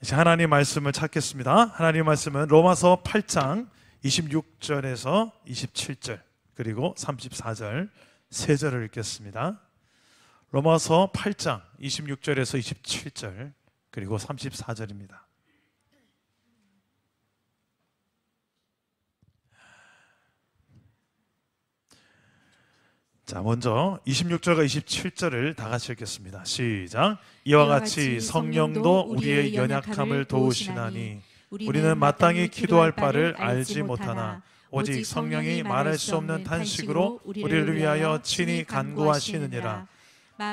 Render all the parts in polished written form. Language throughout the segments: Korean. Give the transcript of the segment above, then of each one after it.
이제 하나님 말씀을 찾겠습니다. 하나님 말씀은 로마서 8장 26절에서 27절 그리고 34절 세 절을 읽겠습니다. 로마서 8장 26절에서 27절 그리고 34절입니다. 자, 먼저 26절과 27절을 다 같이 읽겠습니다. 시작. 이와 같이 성령도 우리의 연약함을 도우시나니 우리는 마땅히 기도할 바를 알지 못하나 오직 성령이 말할 수 없는 탄식으로 우리를 위하여 친히 간구하시느니라.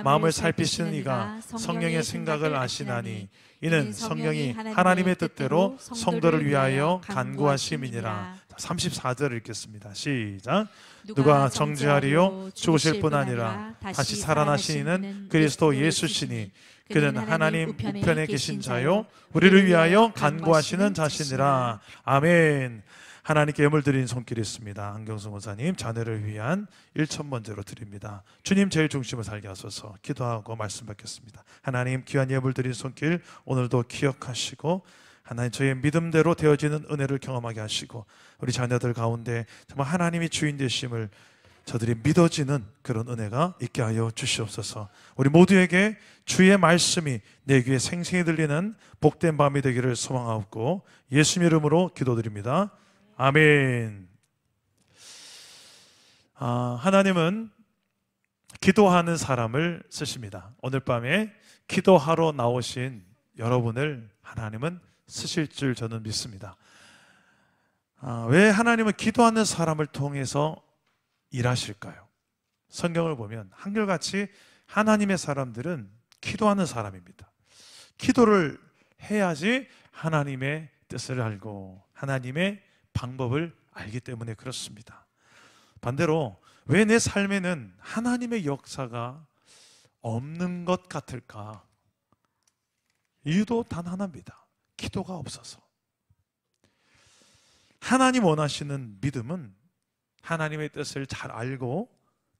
마음을 살피시는 이가 성령의 생각을 아시나니 이는 성령이 하나님의 뜻대로 성도를 위하여 간구하심이니라. 34절을 읽겠습니다. 시작. 누가 정죄하리요? 죽으실 뿐 아니라 다시 살아나신 이는 그리스도 예수시니 그는 하나님 우편에 계신 자요 우리를 위하여 간구하시는 자시니라. 아멘. 하나님께 예물 드리는 손길이 있습니다. 안경수 목사님 자녀를 위한 1,000번째로 드립니다. 주님 제일 중심을 살게 하소서. 기도하고 말씀 받겠습니다. 하나님 귀한 예물 드리는 손길 오늘도 기억하시고 하나님 저희의 믿음대로 되어지는 은혜를 경험하게 하시고 우리 자녀들 가운데 정말 하나님이 주인 되심을 저들이 믿어지는 그런 은혜가 있게 하여 주시옵소서. 우리 모두에게 주의 말씀이 내 귀에 생생히 들리는 복된 밤이 되기를 소망하옵고 예수님 이름으로 기도드립니다. 아멘. 하나님은 기도하는 사람을 쓰십니다. 오늘 밤에 기도하러 나오신 여러분을 하나님은 쓰실 줄 저는 믿습니다. 왜 하나님은 기도하는 사람을 통해서 일하실까요? 성경을 보면 한결같이 하나님의 사람들은 기도하는 사람입니다. 기도를 해야지 하나님의 뜻을 알고 하나님의 방법을 알기 때문에 그렇습니다. 반대로 왜 내 삶에는 하나님의 역사가 없는 것 같을까? 이유도 단 하나입니다. 기도가 없어서. 하나님 원하시는 믿음은 하나님의 뜻을 잘 알고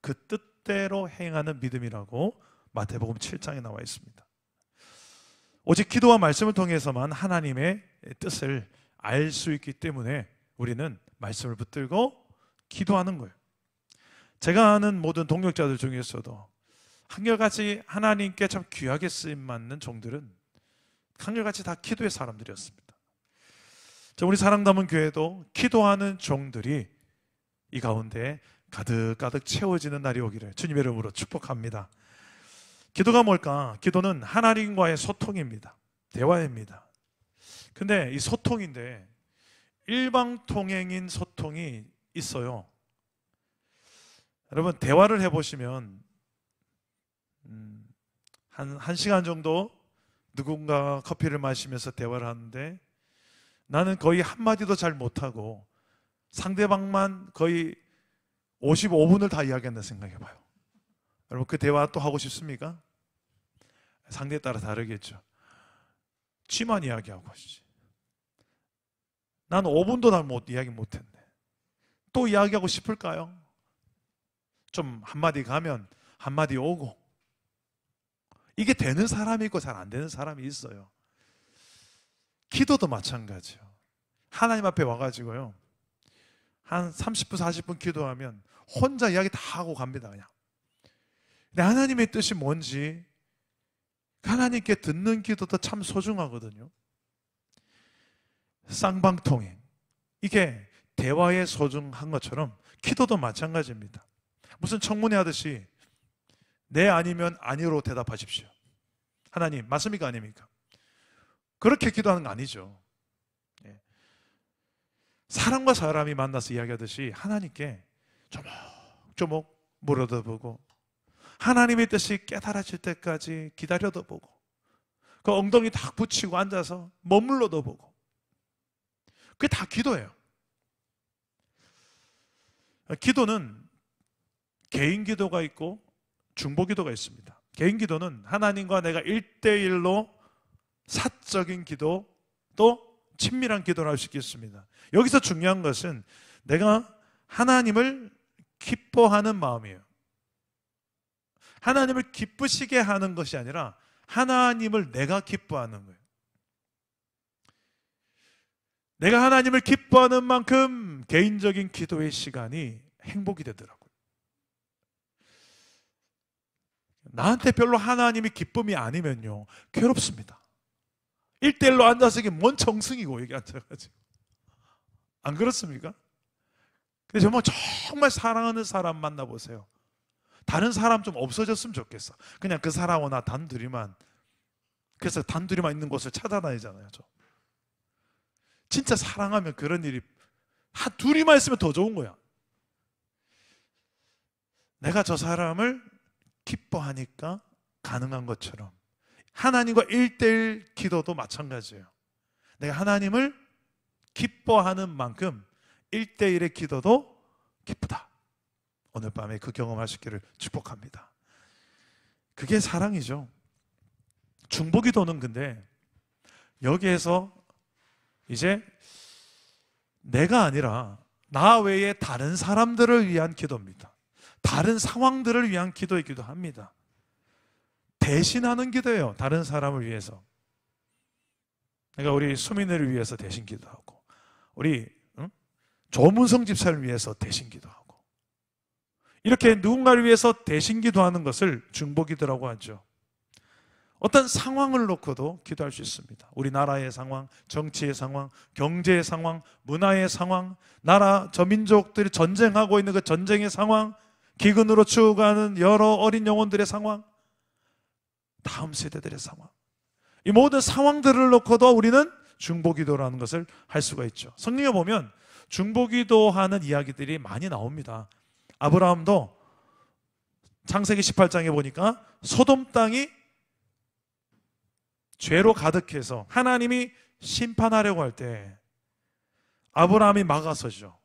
그 뜻대로 행하는 믿음이라고 마태복음 7장에 나와 있습니다. 오직 기도와 말씀을 통해서만 하나님의 뜻을 알 수 있기 때문에 우리는 말씀을 붙들고 기도하는 거예요. 제가 아는 모든 동역자들 중에서도 한결같이 하나님께 참 귀하게 쓰임받는 종들은 한결같이 다 기도의 사람들이었습니다. 우리 사랑담은 교회도 기도하는 종들이 이 가운데 가득가득 채워지는 날이 오기를 주님의 이름으로 축복합니다. 기도가 뭘까? 기도는 하나님과의 소통입니다. 대화입니다. 근데 이 소통인데 일방통행인 소통이 있어요. 여러분 대화를 해보시면 한 시간 정도 누군가 커피를 마시면서 대화를 하는데 나는 거의 한마디도 잘 못하고 상대방만 거의 55분을 다 이야기한다 생각해봐요. 여러분 그 대화 또 하고 싶습니까? 상대에 따라 다르겠죠. 쥐만 이야기하고 하시지. 난 5분도 날 이야기 못했네. 또 이야기하고 싶을까요? 좀 한마디 가면 한마디 오고. 이게 되는 사람이 있고 잘 안 되는 사람이 있어요. 기도도 마찬가지요. 하나님 앞에 와가지고요 한 30분 40분 기도하면 혼자 이야기 다 하고 갑니다. 그냥. 근데 하나님의 뜻이 뭔지 하나님께 듣는 기도도 참 소중하거든요. 쌍방통행, 이게 대화에 소중한 것처럼 기도도 마찬가지입니다. 무슨 청문회 하듯이 네 아니면 아니로 대답하십시오. 하나님 맞습니까 아닙니까? 그렇게 기도하는 거 아니죠. 사람과 사람이 만나서 이야기하듯이 하나님께 조목조목 물어도 보고 하나님의 뜻이 깨달아질 때까지 기다려도 보고 그 엉덩이 딱 붙이고 앉아서 머물러도 보고 그게 다 기도예요. 기도는 개인 기도가 있고 중보 기도가 있습니다. 개인 기도는 하나님과 내가 1대1로 사적인 기도 또 친밀한 기도를 할 수 있겠습니다. 여기서 중요한 것은 내가 하나님을 기뻐하는 마음이에요. 하나님을 기쁘시게 하는 것이 아니라 하나님을 내가 기뻐하는 거예요. 내가 하나님을 기뻐하는 만큼 개인적인 기도의 시간이 행복이 되더라고요. 나한테 별로 하나님이 기쁨이 아니면요, 괴롭습니다. 1대1로 앉아서 이게 뭔 정승이고 여기 앉아가지고. 안 그렇습니까? 근데 정말 사랑하는 사람 만나보세요. 다른 사람 좀 없어졌으면 좋겠어. 그냥 그 사람하고 나 단둘이만. 그래서 단둘이만 있는 곳을 찾아다니잖아요. 진짜 사랑하면 그런 일이 둘이만 있으면 더 좋은 거야. 내가 저 사람을 기뻐하니까 가능한 것처럼 하나님과 1대1 기도도 마찬가지예요. 내가 하나님을 기뻐하는 만큼 1대1의 기도도 기쁘다. 오늘 밤에 그 경험하시기를 축복합니다. 그게 사랑이죠. 중보기도는 근데 여기에서 이제 내가 아니라 나 외에 다른 사람들을 위한 기도입니다. 다른 상황들을 위한 기도이기도 합니다. 대신하는 기도예요. 다른 사람을 위해서. 내가 우리 수민이를 위해서 대신 기도하고, 우리 조문성 집사를 위해서 대신 기도하고, 이렇게 누군가를 위해서 대신 기도하는 것을 중보기도라고 하죠. 어떤 상황을 놓고도 기도할 수 있습니다. 우리나라의 상황, 정치의 상황, 경제의 상황, 문화의 상황, 나라, 저 민족들이 전쟁하고 있는 그 전쟁의 상황, 기근으로 죽어가는 여러 어린 영혼들의 상황, 다음 세대들의 상황, 이 모든 상황들을 놓고도 우리는 중보기도라는 것을 할 수가 있죠. 성경에 보면 중보기도하는 이야기들이 많이 나옵니다. 아브라함도 창세기 18장에 보니까 소돔 땅이 죄로 가득해서 하나님이 심판하려고 할 때 아브라함이 막아서죠.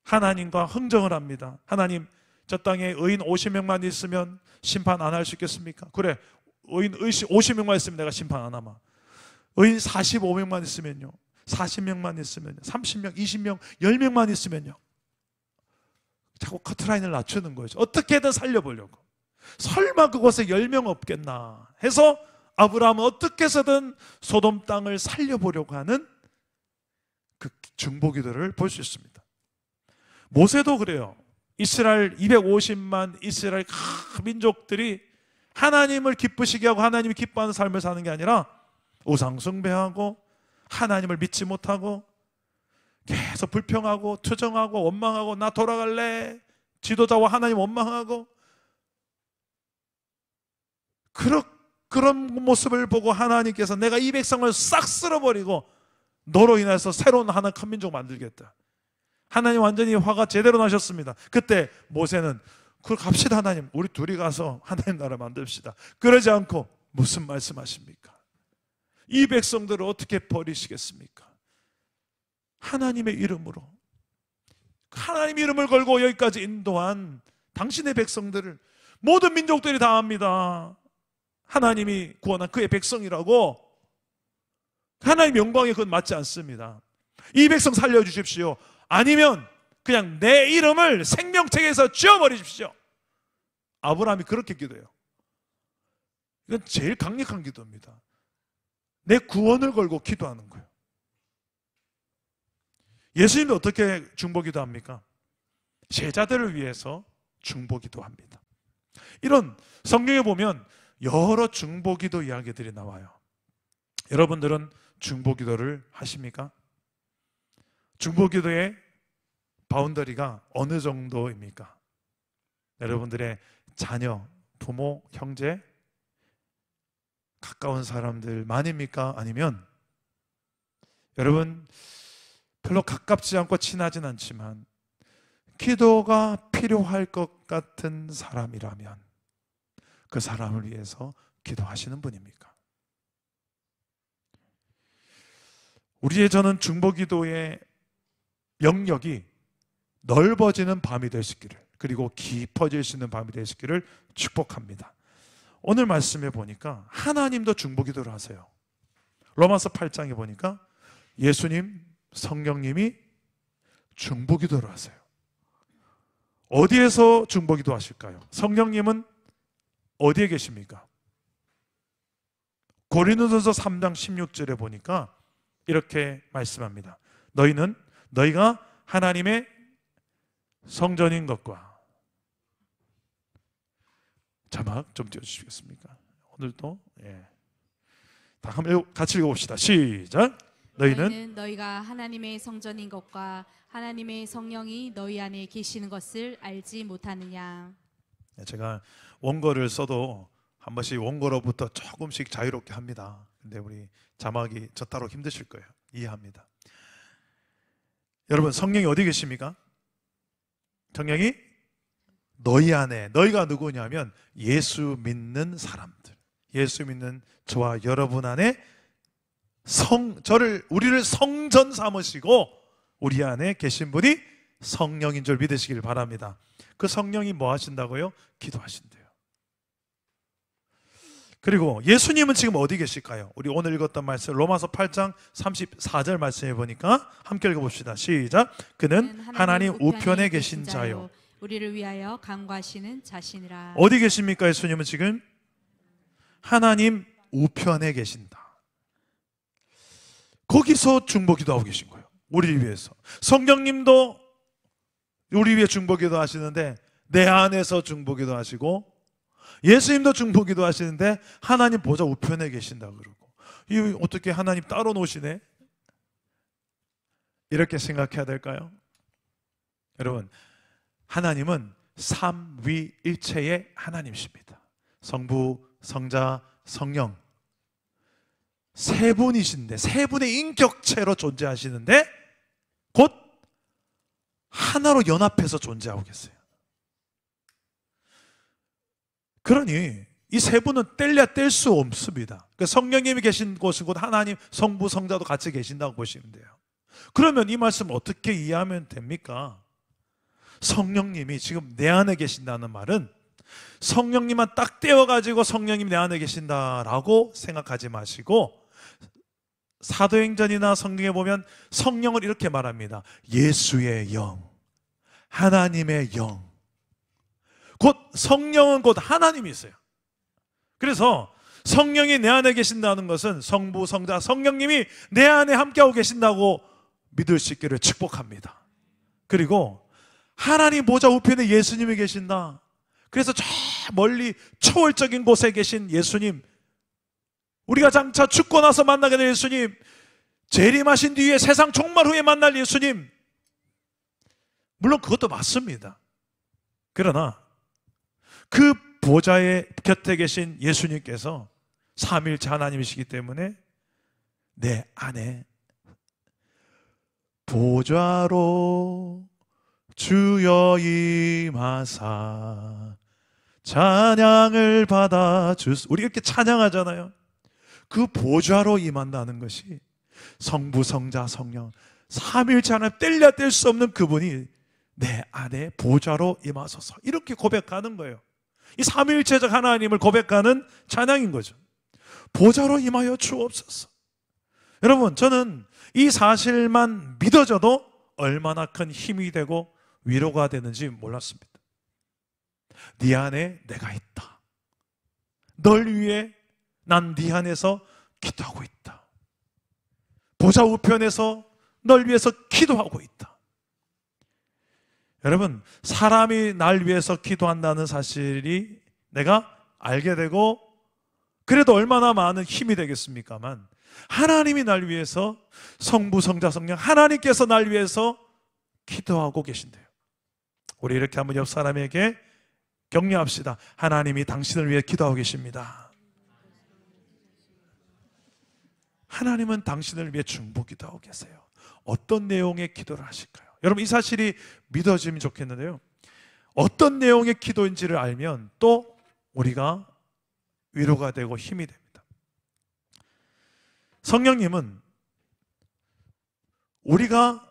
하나님과 흥정을 합니다. 하나님, 저 땅에 의인 50명만 있으면 심판 안 할 수 있겠습니까? 그래, 의인 50명만 있으면 내가 심판 안 하마. 의인 45명만 있으면요, 40명만 있으면요, 30명, 20명, 10명만 있으면요. 자꾸 커트라인을 낮추는 거죠. 어떻게든 살려보려고. 설마 그곳에 10명 없겠나 해서 아브라함은 어떻게 해서든 소돔 땅을 살려보려고 하는 그 중보기도를 볼 수 있습니다. 모세도 그래요. 이스라엘 250만 이스라엘 민족들이 하나님을 기쁘시게 하고 하나님이 기뻐하는 삶을 사는 게 아니라 우상 숭배하고 하나님을 믿지 못하고 계속 불평하고 투정하고 원망하고 나 돌아갈래, 지도자와 하나님 원망하고, 그런 모습을 보고 하나님께서 내가 이 백성을 싹 쓸어버리고 너로 인해서 새로운 하나님 큰 민족 만들겠다. 하나님 완전히 화가 제대로 나셨습니다. 그때 모세는 갑시다 하나님, 우리 둘이 가서 하나님 나라 만듭시다. 그러지 않고 무슨 말씀하십니까? 이 백성들을 어떻게 버리시겠습니까? 하나님의 이름으로, 하나님 이름을 걸고 여기까지 인도한 당신의 백성들을 모든 민족들이 다 압니다. 하나님이 구원한 그의 백성이라고. 하나님 영광에 그건 맞지 않습니다. 이 백성 살려주십시오. 아니면 그냥 내 이름을 생명책에서 지워버리십시오. 아브라함이 그렇게 기도해요. 이건 제일 강력한 기도입니다. 내 구원을 걸고 기도하는 거예요. 예수님도 어떻게 중보기도 합니까? 제자들을 위해서 중보기도 합니다. 이런 성경에 보면 여러 중보기도 이야기들이 나와요. 여러분들은 중보기도를 하십니까? 중보기도의 바운더리가 어느 정도입니까? 여러분들의 자녀, 부모, 형제, 가까운 사람들만입니까? 아니면 여러분 별로 가깝지 않고 친하진 않지만 기도가 필요할 것 같은 사람이라면 그 사람을 위해서 기도하시는 분입니까? 저는 중보기도의 영역이 넓어지는 밤이 되시기를, 그리고 깊어질 수 있는 밤이 되시기를 축복합니다. 오늘 말씀에 보니까 하나님도 중보기도를 하세요. 로마서 8장에 보니까 예수님, 성령님이 중보기도를 하세요. 어디에서 중보기도 하실까요? 성령님은 어디에 계십니까? 고린도전서 3장 16절에 보니까 이렇게 말씀합니다. 너희가 하나님의 성전인 것과, 자막 좀 띄워주시겠습니까? 오늘도 다 한번 같이 읽어봅시다. 시작. 너희는 너희가 하나님의 성전인 것과 하나님의 성령이 너희 안에 계시는 것을 알지 못하느냐. 제가 원고를 써도 한 번씩 원고로부터 조금씩 자유롭게 합니다. 근데 우리 자막이 저 따로 힘드실 거예요. 이해합니다. 여러분, 성령이 어디 계십니까? 성령이 너희 안에. 너희가 누구냐면 예수 믿는 사람들, 예수 믿는 저와 여러분 안에 우리를 성전 삼으시고 우리 안에 계신 분이 성령인 줄 믿으시길 바랍니다. 그 성령이 뭐 하신다고요? 기도하신대요. 그리고 예수님은 지금 어디 계실까요? 우리 오늘 읽었던 말씀 로마서 8장 34절 말씀해 보니까 함께 읽어봅시다. 시작. 그는 하나님 우편에 계신 자요, 우리를 위하여 간구하시는 자신이라. 어디 계십니까? 예수님은 지금 하나님 우편에 계신다. 거기서 중보기도하고 계신 거예요. 우리를 위해서. 성령님도 우리 위해 중보기도 하시는데 내 안에서 중보기도 하시고, 예수님도 중보기도 하시는데 하나님 보좌 우편에 계신다 그러고, 이 어떻게 하나님 따로 노시네? 이렇게 생각해야 될까요? 여러분, 하나님은 삼위일체의 하나님이십니다. 성부, 성자, 성령, 세 분이신데, 세 분의 인격체로 존재하시는데 곧 하나로 연합해서 존재하고 계세요. 그러니 이 세 분은 뗄래야 뗄 수 없습니다. 그러니까 성령님이 계신 곳은 곧 하나님, 성부, 성자도 같이 계신다고 보시면 돼요. 그러면 이 말씀 어떻게 이해하면 됩니까? 성령님이 지금 내 안에 계신다는 말은 성령님만 딱 떼어가지고 성령님 내 안에 계신다라고 생각하지 마시고, 사도행전이나 성경에 보면 성령을 이렇게 말합니다. 예수의 영, 하나님의 영. 곧 성령은 곧 하나님이세요. 그래서 성령이 내 안에 계신다는 것은 성부, 성자, 성령님이 내 안에 함께하고 계신다고 믿을 수 있기를 축복합니다. 그리고 하나님 보좌 우편에 예수님이 계신다. 그래서 저 멀리 초월적인 곳에 계신 예수님, 우리가 장차 죽고 나서 만나게 될 예수님, 재림하신 뒤에 세상 종말 후에 만날 예수님, 물론 그것도 맞습니다. 그러나 그 보좌의 곁에 계신 예수님께서 삼위일체 하나님이시기 때문에 내 안에 보좌로 주여 임하사 찬양을 받아주소. 우리 이렇게 찬양하잖아요. 그 보좌로 임한다는 것이 성부, 성자, 성령 삼위일체 하나님, 뗄래야 뗄 수 없는 그분이 내 안에 보좌로 임하소서, 이렇게 고백하는 거예요. 이 삼위일체적 하나님을 고백하는 찬양인 거죠. 보좌로 임하여 주옵소서. 여러분, 저는 이 사실만 믿어져도 얼마나 큰 힘이 되고 위로가 되는지 몰랐습니다. 네 안에 내가 있다. 널 위해 난 네 안에서 기도하고 있다. 보좌 우편에서 널 위해서 기도하고 있다. 여러분, 사람이 날 위해서 기도한다는 사실이 내가 알게 되고 그래도 얼마나 많은 힘이 되겠습니까만, 하나님이 날 위해서, 성부, 성자, 성령 하나님께서 날 위해서 기도하고 계신대요. 우리 이렇게 한번 옆 사람에게 격려합시다. 하나님이 당신을 위해 기도하고 계십니다. 하나님은 당신을 위해 중보기도하고 계세요. 어떤 내용의 기도를 하실까요? 여러분, 이 사실이 믿어지면 좋겠는데요, 어떤 내용의 기도인지를 알면 또 우리가 위로가 되고 힘이 됩니다. 성령님은 우리가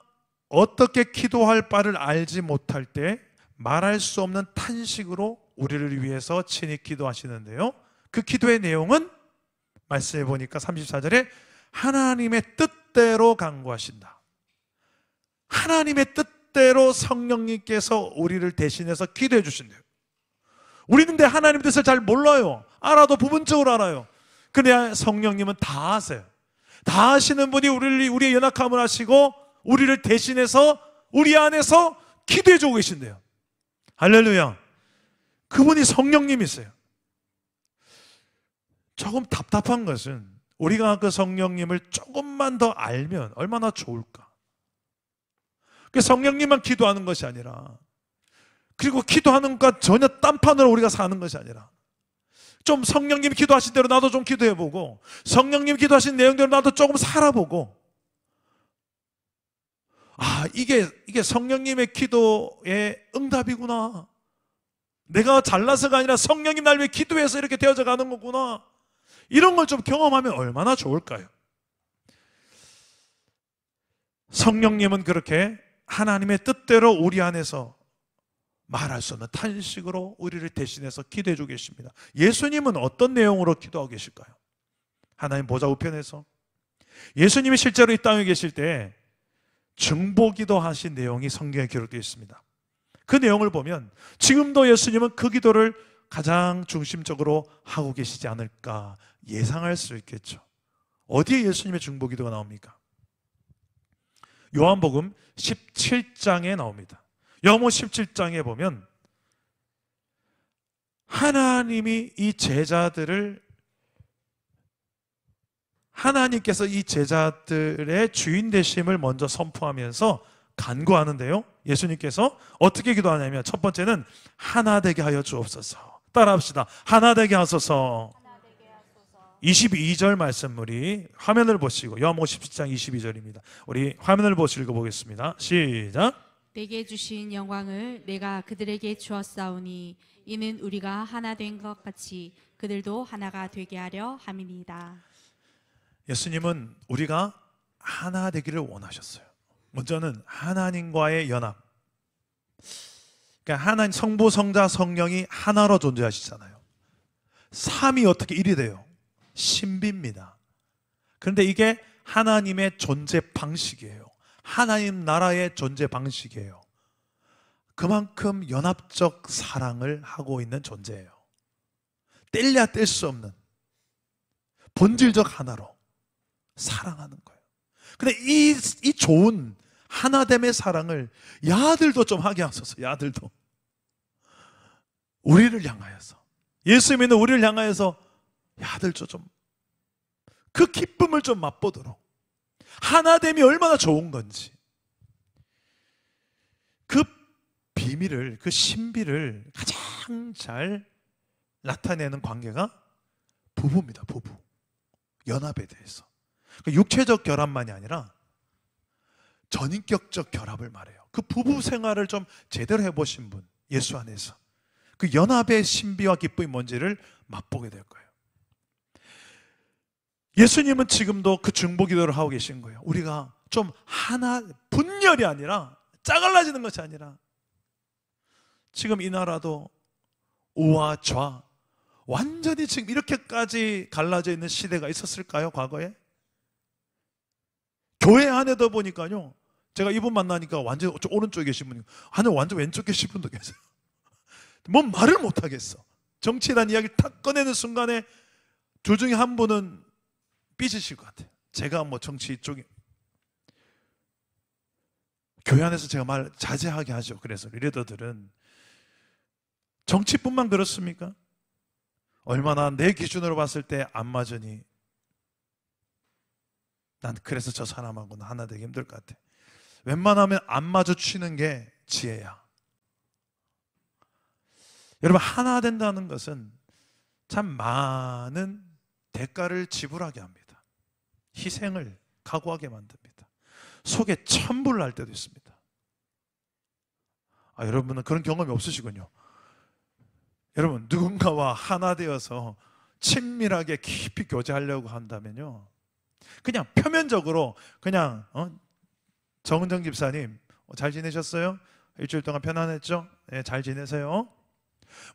어떻게 기도할 바를 알지 못할 때 말할 수 없는 탄식으로 우리를 위해서 친히 기도하시는데요, 그 기도의 내용은 말씀해 보니까 34절에 하나님의 뜻대로 간구하신다. 하나님의 뜻대로 성령님께서 우리를 대신해서 기도해 주신대요. 우리는 근데 하나님의 뜻을 잘 몰라요. 알아도 부분적으로 알아요. 근데 성령님은 다 아세요. 다 하시는 분이 우리의 연약함을 아시고 우리를 대신해서 우리 안에서 기도해 주고 계신대요. 할렐루야. 그분이 성령님이세요. 조금 답답한 것은 우리가 그 성령님을 조금만 더 알면 얼마나 좋을까. 그 성령님만 기도하는 것이 아니라, 그리고 기도하는 것과 전혀 딴판으로 우리가 사는 것이 아니라, 좀 성령님이 기도하신 대로 나도 좀 기도해보고, 성령님이 기도하신 내용대로 나도 조금 살아보고, 아, 이게 성령님의 기도의 응답이구나. 내가 잘나서가 아니라 성령님 날 위해 기도해서 이렇게 되어져 가는 거구나. 이런 걸 좀 경험하면 얼마나 좋을까요? 성령님은 그렇게 하나님의 뜻대로 우리 안에서 말할 수 없는 탄식으로 우리를 대신해서 기도해 주고 계십니다. 예수님은 어떤 내용으로 기도하고 계실까요? 하나님 보좌 우편에서 예수님이 실제로 이 땅에 계실 때 중보기도 하신 내용이 성경에 기록되어 있습니다. 그 내용을 보면 지금도 예수님은 그 기도를 가장 중심적으로 하고 계시지 않을까 예상할 수 있겠죠. 어디에 예수님의 중보기도가 나옵니까? 요한복음 17장에 나옵니다. 요한복음 17장에 보면 하나님이 이 제자들을, 하나님께서 이 제자들의 주인 되심을 먼저 선포하면서 간구하는데요, 예수님께서 어떻게 기도하냐면 첫 번째는 하나 되게 하여 주옵소서. 따라합시다. 하나 되게 하소서. 22절 말씀 우리 화면을 보시고, 요한복음 17장 22절입니다. 우리 화면을 보시고 읽어보겠습니다. 시작. 내게 주신 영광을 내가 그들에게 주었사오니 이는 우리가 하나 된 것 같이 그들도 하나가 되게 하려 함이니이다. 예수님은 우리가 하나 되기를 원하셨어요. 먼저는 하나님과의 연합. 그러니까 하나님 성부, 성자, 성령이 하나로 존재하시잖아요. 삼이 어떻게 일이 돼요? 신비입니다. 그런데 이게 하나님의 존재 방식이에요. 하나님 나라의 존재 방식이에요. 그만큼 연합적 사랑을 하고 있는 존재예요. 뗄래야 뗄 수 없는 본질적 하나로 사랑하는 거예요. 근데 이 좋은 하나됨의 사랑을 야들도 좀 하게 하소서. 야들도 우리를 향하여서, 예수 믿는 우리를 향하여서 야들도 좀 그 기쁨을 좀 맛보도록, 하나됨이 얼마나 좋은 건지, 그 비밀을, 그 신비를 가장 잘 나타내는 관계가 부부입니다. 부부 연합에 대해서. 육체적 결합만이 아니라 전인격적 결합을 말해요. 그 부부 생활을 좀 제대로 해보신 분, 예수 안에서 그 연합의 신비와 기쁨이 뭔지를 맛보게 될 거예요. 예수님은 지금도 그 중보기도를 하고 계신 거예요. 우리가 좀 하나, 분열이 아니라, 짜갈라지는 것이 아니라, 지금 이 나라도 우와 좌 완전히 지금 이렇게까지 갈라져 있는 시대가 있었을까요? 과거에? 교회 안에도 보니까요, 제가 이분 만나니까 완전 오른쪽에 계신 분이 안에 완전 왼쪽 계신 분도 계세요. 뭐 말을 못 하겠어. 정치란 이야기를 탁 꺼내는 순간에 둘 중에 한 분은 삐지실 것 같아요. 제가 뭐 정치 쪽에, 교회 안에서 제가 말 자제하게 하죠. 그래서 리더들은 정치뿐만 그렇습니까? 얼마나 내 기준으로 봤을 때 안 맞으니 난 그래서 저 사람하고는 하나 되기 힘들 것 같아. 웬만하면 안 마주치는 게 지혜야. 여러분, 하나 된다는 것은 참 많은 대가를 지불하게 합니다. 희생을 각오하게 만듭니다. 속에 천불 날 때도 있습니다. 여러분은 그런 경험이 없으시군요. 여러분, 누군가와 하나 되어서 친밀하게 깊이 교제하려고 한다면요, 그냥 표면적으로 그냥 정은정 집사님 잘 지내셨어요? 일주일 동안 편안했죠? 네, 잘 지내세요?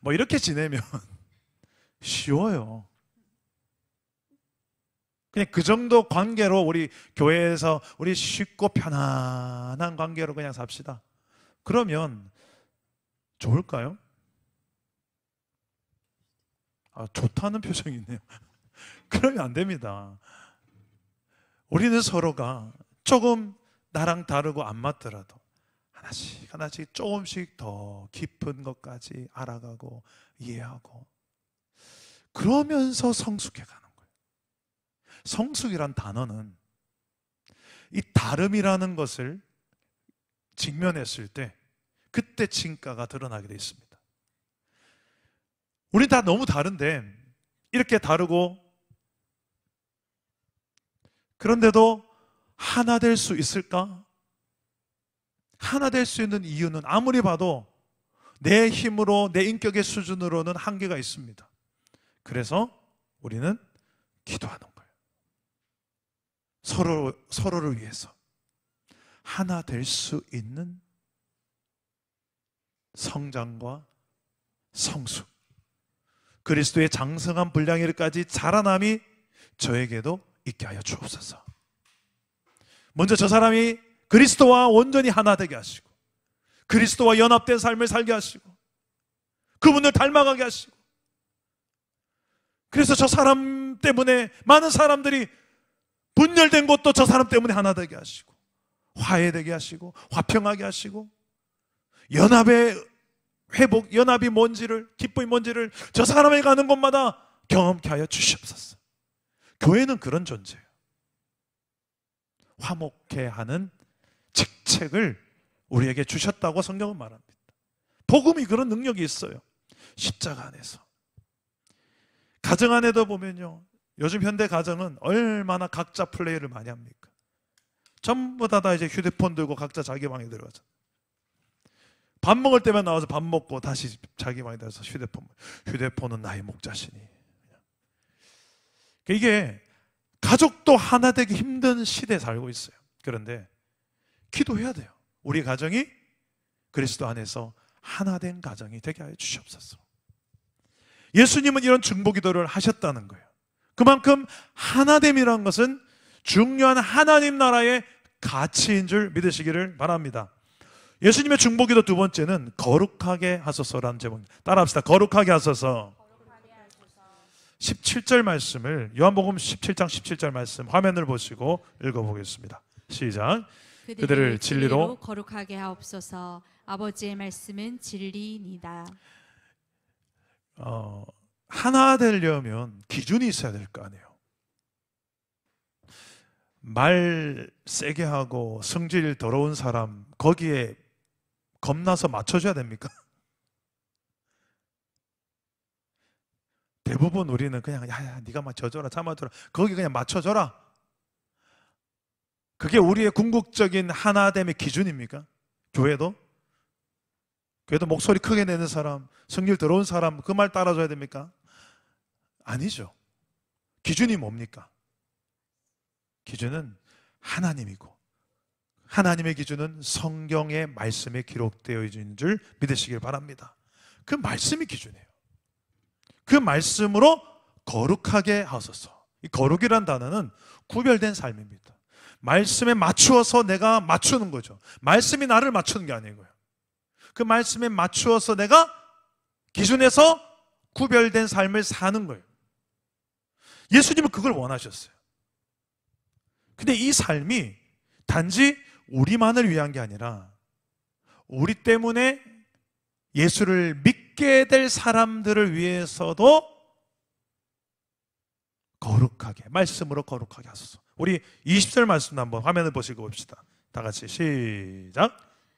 뭐 이렇게 지내면 쉬워요. 그냥 그 정도 관계로 우리 교회에서 우리 쉽고 편안한 관계로 그냥 삽시다. 그러면 좋을까요? 좋다는 표정이 있네요. 그러면 안 됩니다. 우리는 서로가 조금 나랑 다르고 안 맞더라도 하나씩 하나씩 조금씩 더 깊은 것까지 알아가고 이해하고 그러면서 성숙해가는 거예요. 성숙이란 단어는 이 다름이라는 것을 직면했을 때 그때 진가가 드러나게 되어 있습니다. 우린 다 너무 다른데 이렇게 다르고 그런데도 하나 될 수 있을까? 하나 될 수 있는 이유는 아무리 봐도 내 힘으로 내 인격의 수준으로는 한계가 있습니다. 그래서 우리는 기도하는 거예요. 서로를 위해서 하나 될 수 있는 성장과 성숙, 그리스도의 장성한 분량에까지 자라남이 저에게도 있게 하여 주옵소서. 먼저 저 사람이 그리스도와 온전히 하나 되게 하시고 그리스도와 연합된 삶을 살게 하시고 그분을 닮아가게 하시고 그래서 저 사람 때문에 많은 사람들이 분열된 것도 저 사람 때문에 하나 되게 하시고 화해되게 하시고 화평하게 하시고 연합의 회복, 연합이 뭔지를, 기쁨이 뭔지를 저 사람이 가는 곳마다 경험케 하여 주시옵소서. 교회는 그런 존재예요. 화목케 하는 직책을 우리에게 주셨다고 성경은 말합니다. 복음이 그런 능력이 있어요. 십자가 안에서. 가정 안에도 보면요, 요즘 현대 가정은 얼마나 각자 플레이를 많이 합니까? 전부 다 이제 휴대폰 들고 각자 자기 방에 들어가죠. 밥 먹을 때만 나와서 밥 먹고 다시 자기 방에 들어서 휴대폰은 나의 목자시니. 이게 가족도 하나 되기 힘든 시대에 살고 있어요. 그런데 기도해야 돼요. 우리 가정이 그리스도 안에서 하나 된 가정이 되게 하여 주시옵소서. 예수님은 이런 중보기도를 하셨다는 거예요. 그만큼 하나됨이라는 것은 중요한 하나님 나라의 가치인 줄 믿으시기를 바랍니다. 예수님의 중보기도 두 번째는 거룩하게 하소서라는 제목입니다. 따라합시다. 거룩하게 하소서. 17절 말씀을, 요한복음 17장 17절 말씀 화면을 보시고 읽어보겠습니다. 시작. 그들을 진리로 거룩하게 하옵소서. 아버지의 말씀은 진리이니다. 하나 되려면 기준이 있어야 될 거 아니에요. 말 세게 하고 성질 더러운 사람 거기에 겁나서 맞춰줘야 됩니까? 대부분 우리는 그냥 야 네가 맞춰줘라 참아줘라 거기 그냥 맞춰줘라. 그게 우리의 궁극적인 하나됨의 기준입니까? 교회도 목소리 크게 내는 사람, 성질 더러운 사람 그 말 따라줘야 됩니까? 아니죠. 기준이 뭡니까? 기준은 하나님이고 하나님의 기준은 성경의 말씀에 기록되어 있는 줄 믿으시길 바랍니다. 그 말씀이 기준이에요. 그 말씀으로 거룩하게 하소서. 이 거룩이란 단어는 구별된 삶입니다. 말씀에 맞추어서 내가 맞추는 거죠. 말씀이 나를 맞추는 게 아니고요. 그 말씀에 맞추어서 내가 기준에서 구별된 삶을 사는 거예요. 예수님은 그걸 원하셨어요. 근데 이 삶이 단지 우리만을 위한 게 아니라 우리 때문에 예수를 믿게 될 사람들을 위해서도 거룩하게, 말씀으로 거룩하게 하소서. 우리 20절 말씀 한번 화면을 보시고 봅시다. 다 같이 시작.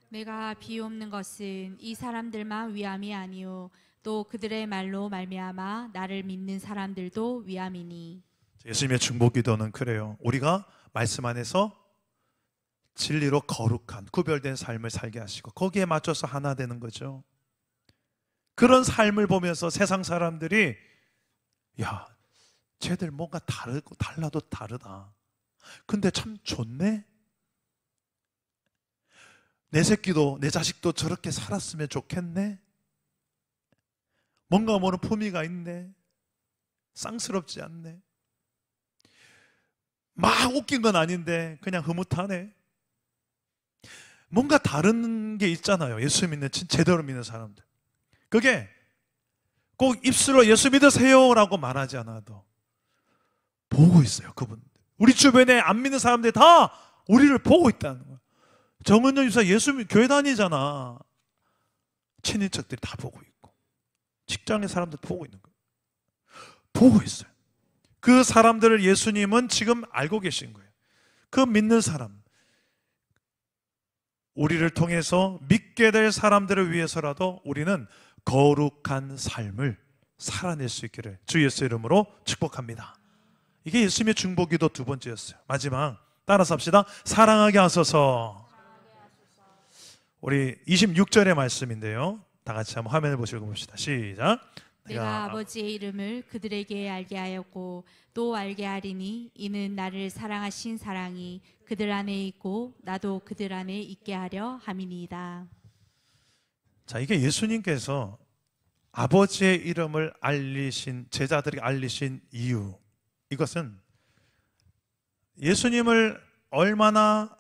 내가 비옵는 것은 이 사람들만 위함이 아니요 또 그들의 말로 말미암아 나를 믿는 사람들도 위함이니. 예수님의 중보기도는 그래요. 우리가 말씀 안에서 진리로 거룩한 구별된 삶을 살게 하시고 거기에 맞춰서 하나 되는 거죠. 그런 삶을 보면서 세상 사람들이 야, 쟤들 뭔가 달라도 다르다. 근데 참 좋네. 내 새끼도 내 자식도 저렇게 살았으면 좋겠네. 뭔가 모르는 품위가 있네. 쌍스럽지 않네. 막 웃긴 건 아닌데 그냥 흐뭇하네. 뭔가 다른 게 있잖아요. 예수 믿는 제대로 믿는 사람들. 그게 꼭 입술로 예수 믿으세요라고 말하지 않아도 보고 있어요. 그분들 우리 주변에 안 믿는 사람들이 다 우리를 보고 있다는 거예요. 정은정 집사 예수 교회 다니잖아. 친인척들이 다 보고 있고 직장의 사람들 보고 있는 거예요. 보고 있어요. 그 사람들을 예수님은 지금 알고 계신 거예요. 그 믿는 사람, 우리를 통해서 믿게 될 사람들을 위해서라도 우리는 거룩한 삶을 살아낼 수 있기를 주 예수 이름으로 축복합니다. 이게 예수님의 중보기도 두 번째였어요. 마지막 따라서 합시다. 사랑하게 하소서. 우리 26절의 말씀인데요, 다 같이 한번 화면을 보시고 봅시다. 시작. 내가 아버지의 이름을 그들에게 알게 하였고 또 알게 하리니 이는 나를 사랑하신 사랑이 그들 안에 있고 나도 그들 안에 있게 하려 함이니이다. 자, 이게 예수님께서 아버지의 이름을 알리신, 제자들에게 알리신 이유, 이것은 예수님을 얼마나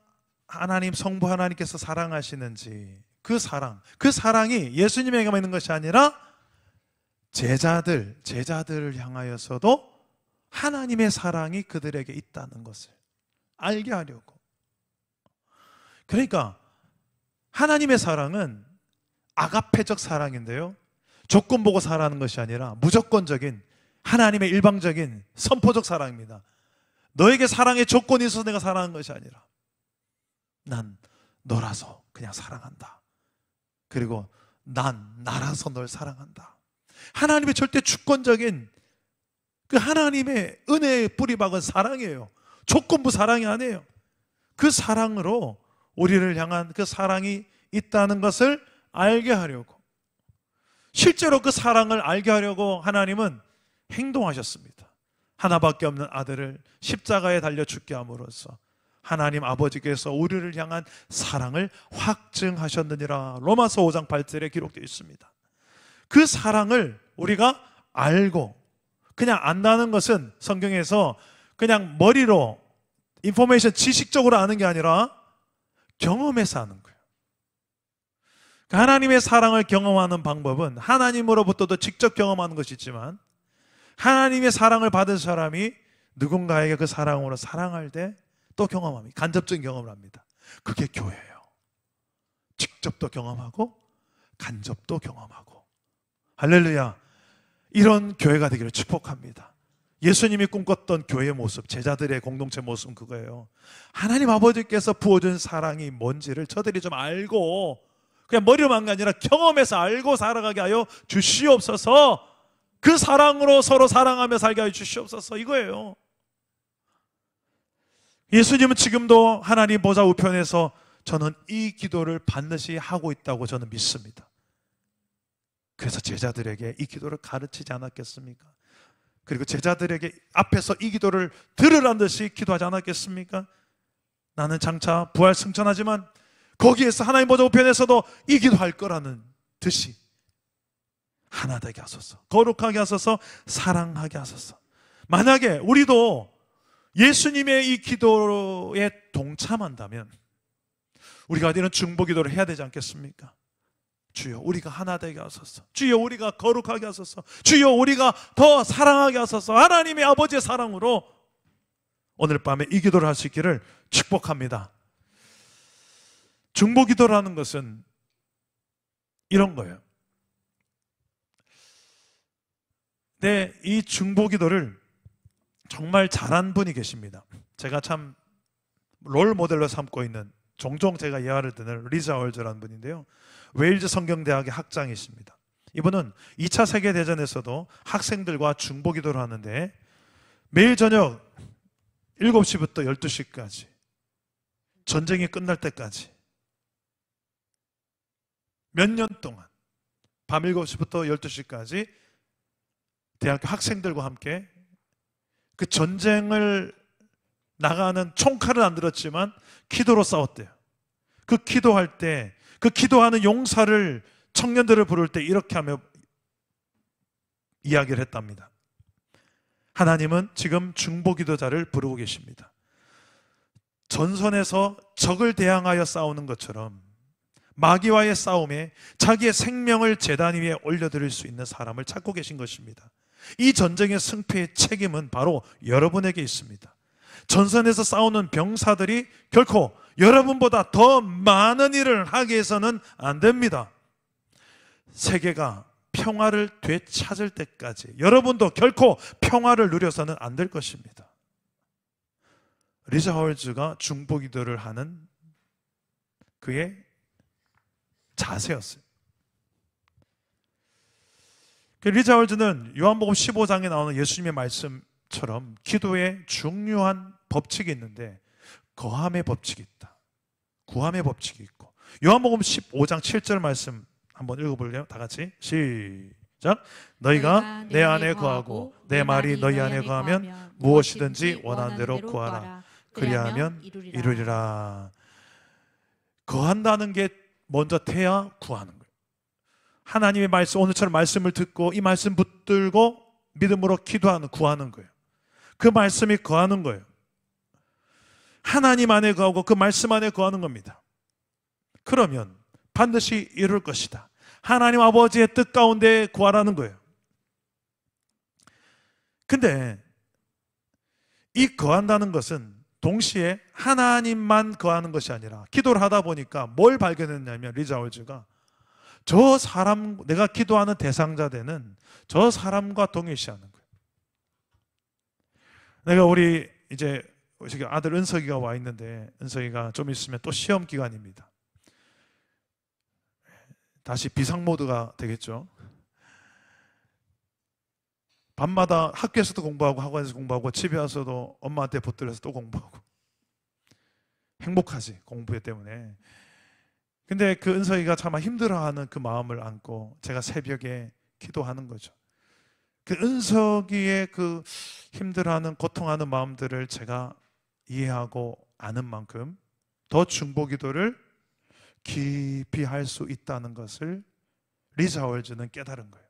하나님 성부 하나님께서 사랑하시는지 그 사랑이 예수님에게만 있는 것이 아니라 제자들을 향하여서도 하나님의 사랑이 그들에게 있다는 것을 알게 하려고. 그러니까 하나님의 사랑은 아가페적 사랑인데요, 조건 보고 사랑하는 것이 아니라 무조건적인 하나님의 일방적인 선포적 사랑입니다. 너에게 사랑의 조건이 있어서 내가 사랑하는 것이 아니라 난 너라서 그냥 사랑한다. 그리고 난 나라서 널 사랑한다. 하나님의 절대 주권적인 그 하나님의 은혜의 뿌리박은 사랑이에요. 조건부 사랑이 아니에요. 그 사랑으로 우리를 향한 그 사랑이 있다는 것을 알게 하려고, 실제로 그 사랑을 알게 하려고 하나님은 행동하셨습니다. 하나밖에 없는 아들을 십자가에 달려 죽게 함으로써 하나님 아버지께서 우리를 향한 사랑을 확증하셨느니라. 로마서 5장 8절에 기록되어 있습니다. 그 사랑을 우리가 알고, 그냥 안다는 것은 성경에서 그냥 머리로 인포메이션 지식적으로 아는 게 아니라 경험해서 아는 거예요. 하나님의 사랑을 경험하는 방법은 하나님으로부터도 직접 경험하는 것이 있지만, 하나님의 사랑을 받은 사람이 누군가에게 그 사랑으로 사랑할 때 또 경험합니다. 간접적인 경험을 합니다. 그게 교회예요. 직접도 경험하고 간접도 경험하고. 할렐루야. 이런 교회가 되기를 축복합니다. 예수님이 꿈꿨던 교회의 모습, 제자들의 공동체 모습은 그거예요. 하나님 아버지께서 부어준 사랑이 뭔지를 저들이 좀 알고, 그냥 머리로만 게 아니라 경험해서 알고 살아가게 하여 주시옵소서. 그 사랑으로 서로 사랑하며 살게 하여 주시옵소서, 이거예요. 예수님은 지금도 하나님 보좌 우편에서 저는 이 기도를 반드시 하고 있다고 저는 믿습니다. 그래서 제자들에게 이 기도를 가르치지 않았겠습니까? 그리고 제자들에게 앞에서 이 기도를 들으란 듯이 기도하지 않았겠습니까? 나는 장차 부활 승천하지만 거기에서 하나님 보좌 우편에서도 이 기도할 거라는 듯이 하나 되게 하소서, 거룩하게 하소서, 사랑하게 하소서. 만약에 우리도 예수님의 이 기도에 동참한다면 우리가 이런 중보기도를 해야 되지 않겠습니까? 주여 우리가 하나 되게 하소서, 주여 우리가 거룩하게 하소서, 주여 우리가 더 사랑하게 하소서. 하나님의 아버지의 사랑으로 오늘 밤에 이 기도를 할 수 있기를 축복합니다. 중보기도라는 것은 이런 거예요. 네, 이 중보기도를 정말 잘한 분이 계십니다. 제가 참 롤 모델로 삼고 있는, 종종 제가 예화를 듣는 리자 월즈라는 분인데요, 웨일즈 성경대학의 학장이십니다. 이분은 2차 세계대전에서도 학생들과 중보기도를 하는데 매일 저녁 7시부터 12시까지 전쟁이 끝날 때까지 몇 년 동안 밤 7시부터 12시까지 대학교 학생들과 함께 그 전쟁을 나가는 총칼은 안 들었지만 기도로 싸웠대요. 그 기도할 때, 그 기도하는 용사를, 청년들을 부를 때 이렇게 하며 이야기를 했답니다. 하나님은 지금 중보기도자를 부르고 계십니다. 전선에서 적을 대항하여 싸우는 것처럼 마귀와의 싸움에 자기의 생명을 제단 위에 올려드릴 수 있는 사람을 찾고 계신 것입니다. 이 전쟁의 승패의 책임은 바로 여러분에게 있습니다. 전선에서 싸우는 병사들이 결코 여러분보다 더 많은 일을 하기 위해서는 안 됩니다. 세계가 평화를 되찾을 때까지 여러분도 결코 평화를 누려서는 안 될 것입니다. 리자 홀즈가 중보기도를 하는 그의 자세였어요. 리자 홀즈는 요한복음 15장에 나오는 예수님의 말씀처럼 기도에 중요한 법칙이 있는데 거함의 법칙이 있다. 구함의 법칙이 있고, 요한복음 15장 7절 말씀 한번 읽어볼래요? 다 같이 시작. 너희가 내 안에 거하고 내 말이 너희 안에 거하면 무엇이든지 원하는 대로 구하라. 그리하면 이루리라. 거한다는 게 먼저 돼야 구하는 거예요. 하나님의 말씀, 오늘처럼 말씀을 듣고 이 말씀 붙들고 믿음으로 기도하는, 구하는 거예요. 그 말씀이 거하는 거예요. 하나님 안에 거하고 그 말씀 안에 거하는 겁니다. 그러면 반드시 이룰 것이다. 하나님 아버지의 뜻 가운데 구하라는 거예요. 근데 이 거한다는 것은 동시에 하나님만 거하는 것이 아니라, 기도를 하다 보니까 뭘 발견했냐면 리자 홀즈가 저 사람, 내가 기도하는 대상자 되는 저 사람과 동일시하는 거예요. 내가 우리 이제 아들 은석이가 와 있는데, 은석이가 좀 있으면 또 시험 기간입니다. 다시 비상모드가 되겠죠. 밤마다 학교에서도 공부하고 학원에서 공부하고 집에 와서도 엄마한테 붙들려서 또 공부하고. 행복하지, 공부 때문에. 근데 그 은석이가 참 힘들어하는 그 마음을 안고 제가 새벽에 기도하는 거죠. 그 은석이의 그 힘들어하는, 고통하는 마음들을 제가 이해하고 아는 만큼 더 중보기도를 깊이 할 수 있다는 것을 리자 홀즈는 깨달은 거예요.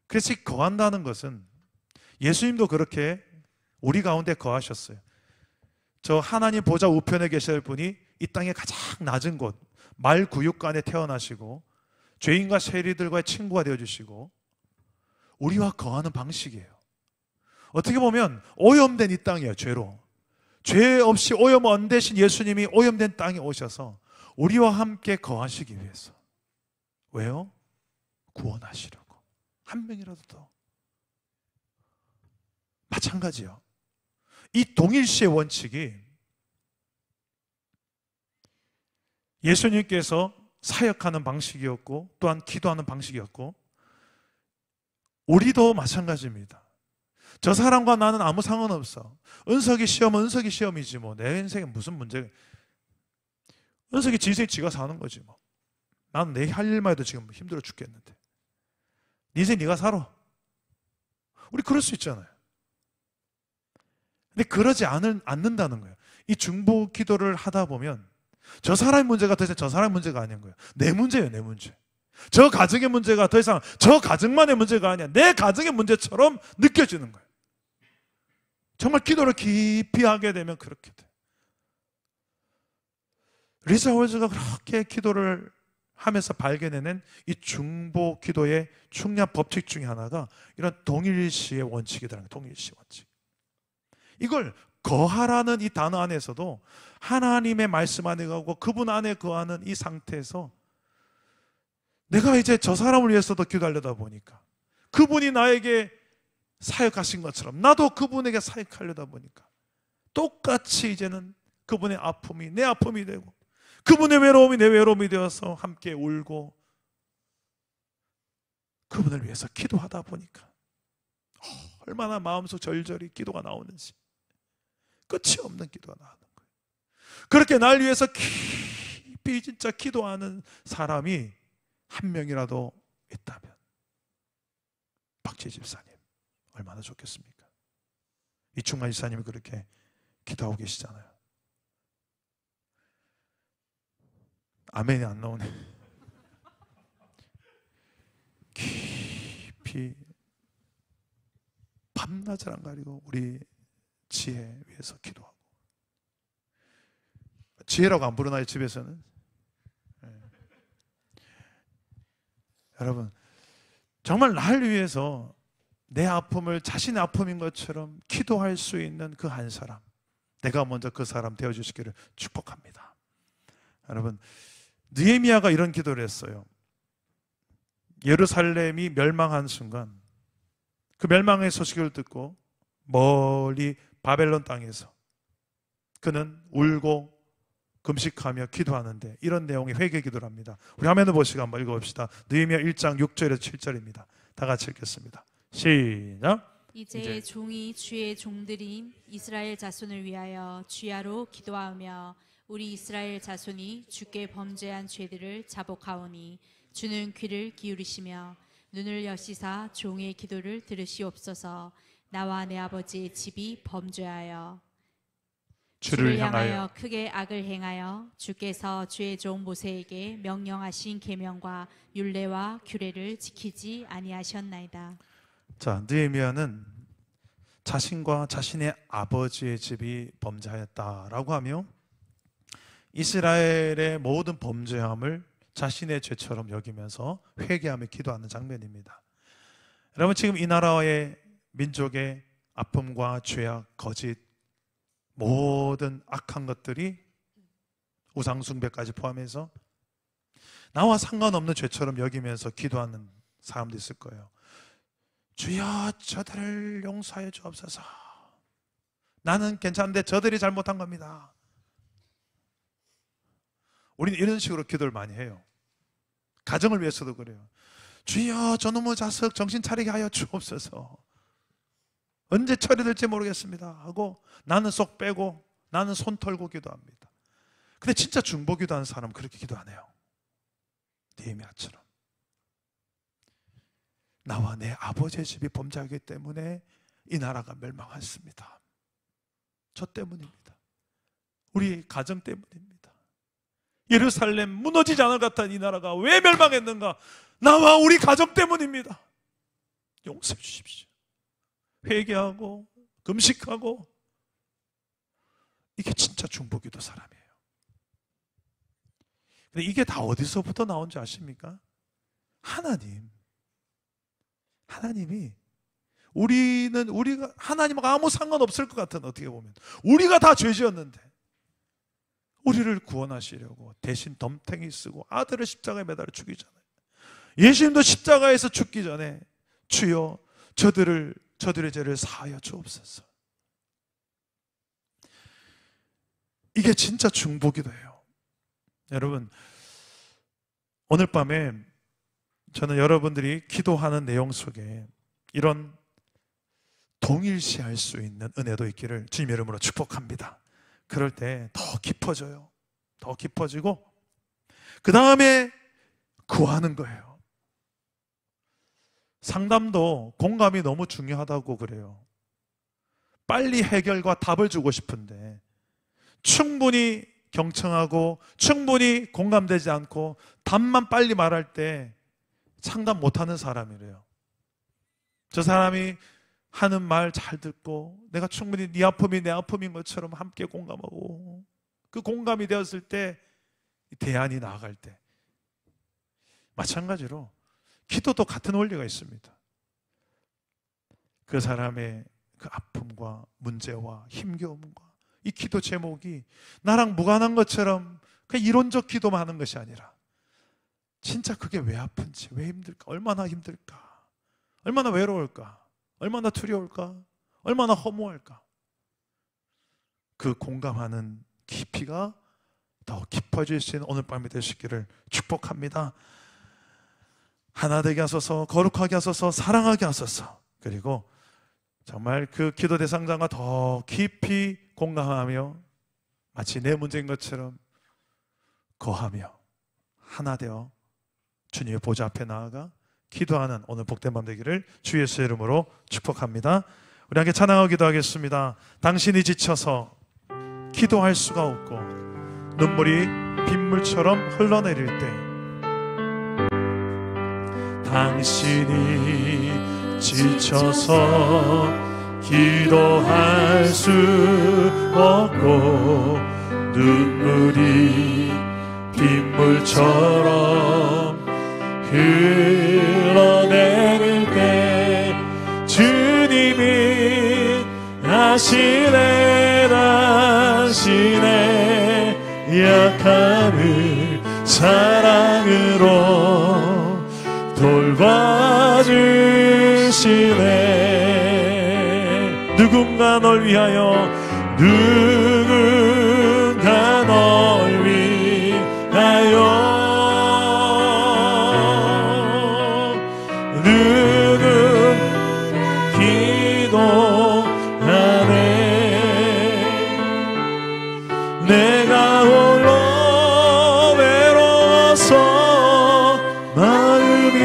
그래서 거한다는 것은, 예수님도 그렇게 우리 가운데 거하셨어요. 저 하나님 보좌 우편에 계실 분이 이 땅의 가장 낮은 곳, 말구육간에 태어나시고 죄인과 세리들과의 친구가 되어주시고 우리와 거하는 방식이에요. 어떻게 보면 오염된 이 땅이에요. 죄로. 죄 없이 오염 안 되신 예수님이 오염된 땅에 오셔서 우리와 함께 거하시기 위해서. 왜요? 구원하시려고. 한 명이라도 더. 마찬가지요. 이 동일시의 원칙이 예수님께서 사역하는 방식이었고 또한 기도하는 방식이었고, 우리도 마찬가지입니다. 저 사람과 나는 아무 상관없어. 은석이 시험은 은석이 시험이지 뭐. 내 인생에 무슨 문제가. 은석이 지 인생 지가 사는 거지 뭐. 나는 내 할 일만 해도 지금 힘들어 죽겠는데. 네 인생 네가 살아. 우리 그럴 수 있잖아요. 근데 그러지 않는다는 거예요. 이 중보 기도를 하다 보면 저 사람의 문제가 더 이상 저 사람의 문제가 아닌 거예요. 내 문제예요, 내 문제. 저 가정의 문제가 더 이상 저 가정만의 문제가 아니야. 내 가정의 문제처럼 느껴지는 거예요. 정말 기도를 깊이 하게 되면 그렇게 돼. 리자 홀즈가 그렇게 기도를 하면서 발견해낸 이 중보 기도의 중요한 법칙 중에 하나가 이런 동일시의 원칙이라는 거예요. 동일시 원칙. 이걸 거하라는 이 단어 안에서도 하나님의 말씀 안에 가고 그분 안에 거하는 이 상태에서 내가 이제 저 사람을 위해서도 기도하려다 보니까, 그분이 나에게 사역하신 것처럼 나도 그분에게 사역하려다 보니까 똑같이 이제는 그분의 아픔이 내 아픔이 되고 그분의 외로움이 내 외로움이 되어서 함께 울고 그분을 위해서 기도하다 보니까 얼마나 마음속 절절히 기도가 나오는지, 끝이 없는 기도가 나오는 거예요. 그렇게 날 위해서 깊이 진짜 기도하는 사람이 한 명이라도 있다면 박지혜 집사님 얼마나 좋겠습니까? 이충만 집사님이 그렇게 기도하고 계시잖아요. 아멘이 안 나오네. 깊이 밤낮을 안 가리고 우리 지혜 위해서 기도하고. 지혜라고 안 부르나요, 집에서는? 네. 여러분, 정말 나를 위해서 내 아픔을 자신의 아픔인 것처럼 기도할 수 있는 그 한 사람, 내가 먼저 그 사람 되어주시기를 축복합니다. 여러분, 느헤미야가 이런 기도를 했어요. 예루살렘이 멸망한 순간 그 멸망의 소식을 듣고 멀리 바벨론 땅에서 그는 울고 금식하며 기도하는데 이런 내용의 회개 기도를 합니다. 우리 화면을 보시고 한번 읽어봅시다. 느헤미야 1장 6절에서 7절입니다. 다 같이 읽겠습니다. 시작. 이제 종이 주의 종들인 이스라엘 자손을 위하여 주야로 기도하며 우리 이스라엘 자손이 주께 범죄한 죄들을 자복하오니 주는 귀를 기울이시며 눈을 여시사 종의 기도를 들으시옵소서. 나와 내 아버지의 집이 범죄하여 주를 향하여 크게 악을 행하여 주께서 주의 종 모세에게 명령하신 계명과 율례와 규례를 지키지 아니하셨나이다. 자, 느헤미야는 자신과 자신의 아버지의 집이 범죄하였다라고 하며 이스라엘의 모든 범죄함을 자신의 죄처럼 여기면서 회개하며 기도하는 장면입니다. 여러분, 지금 이 나라의 민족의 아픔과 죄악, 거짓, 모든 악한 것들이 우상숭배까지 포함해서 나와 상관없는 죄처럼 여기면서 기도하는 사람도 있을 거예요. 주여 저들을 용서해 주옵소서. 나는 괜찮은데 저들이 잘못한 겁니다. 우리는 이런 식으로 기도를 많이 해요. 가정을 위해서도 그래요. 주여 저놈의 자식 정신 차리게 하여 주옵소서. 언제 처리될지 모르겠습니다 하고 나는 쏙 빼고 나는 손 털고 기도합니다. 근데 진짜 중보 기도하는 사람은 그렇게 기도 안 해요. 느헤미야처럼 나와 내 아버지의 집이 범죄하기 때문에 이 나라가 멸망했습니다. 저 때문입니다. 우리 가정 때문입니다. 예루살렘 무너지지 않을 것 같은 이 나라가 왜 멸망했는가? 나와 우리 가정 때문입니다. 용서해 주십시오. 회개하고 금식하고, 이게 진짜 중보기도 사람이에요. 근데 이게 다 어디서부터 나온지 아십니까? 하나님이 우리가 하나님하고 아무 상관없을 것 같은, 어떻게 보면 우리가 다 죄지었는데 우리를 구원하시려고 대신 덤탱이 쓰고 아들을 십자가에 매달아 죽이잖아요. 예수님도 십자가에서 죽기 전에 주여 저들의 죄를 사하여 주옵소서. 이게 진짜 중보기도예요. 여러분, 오늘 밤에 저는 여러분들이 기도하는 내용 속에 이런 동일시할 수 있는 은혜도 있기를 주님 이름으로 축복합니다. 그럴 때 더 깊어져요. 더 깊어지고 그 다음에 구하는 거예요. 상담도 공감이 너무 중요하다고 그래요. 빨리 해결과 답을 주고 싶은데 충분히 경청하고 충분히 공감되지 않고 답만 빨리 말할 때 상담 못하는 사람이래요. 저 사람이 하는 말 잘 듣고 내가 충분히 네 아픔이 내 아픔인 것처럼 함께 공감하고 그 공감이 되었을 때 대안이 나아갈 때, 마찬가지로 기도도 같은 원리가 있습니다. 그 사람의 그 아픔과 문제와 힘겨움과 이 기도 제목이 나랑 무관한 것처럼 그냥 이론적 기도만 하는 것이 아니라 진짜 그게 왜 아픈지, 왜 힘들까, 얼마나 힘들까, 얼마나 외로울까, 얼마나 두려울까, 얼마나 허무할까, 그 공감하는 깊이가 더 깊어질 수 있는 오늘 밤이 되시기를 축복합니다. 하나 되게 하소서, 거룩하게 하소서, 사랑하게 하소서. 그리고 정말 그 기도 대상자가 더 깊이 공감하며 마치 내 문제인 것처럼 거하며 하나 되어 주님의 보좌 앞에 나아가 기도하는 오늘 복된 밤 되기를 주 예수의 이름으로 축복합니다. 우리 함께 찬양하고 기도하겠습니다. 당신이 지쳐서 기도할 수가 없고 눈물이 빗물처럼 흘러내릴 때, 당신이 지쳐서 기도할 수 없고 눈물이 빗물처럼 흘러내릴 때 주님이 아시네나 약함을 사랑으로 돌봐주시네. 누군가 널 위하여, 누군가 널 위하여, 내가 홀로 외로워서 마음이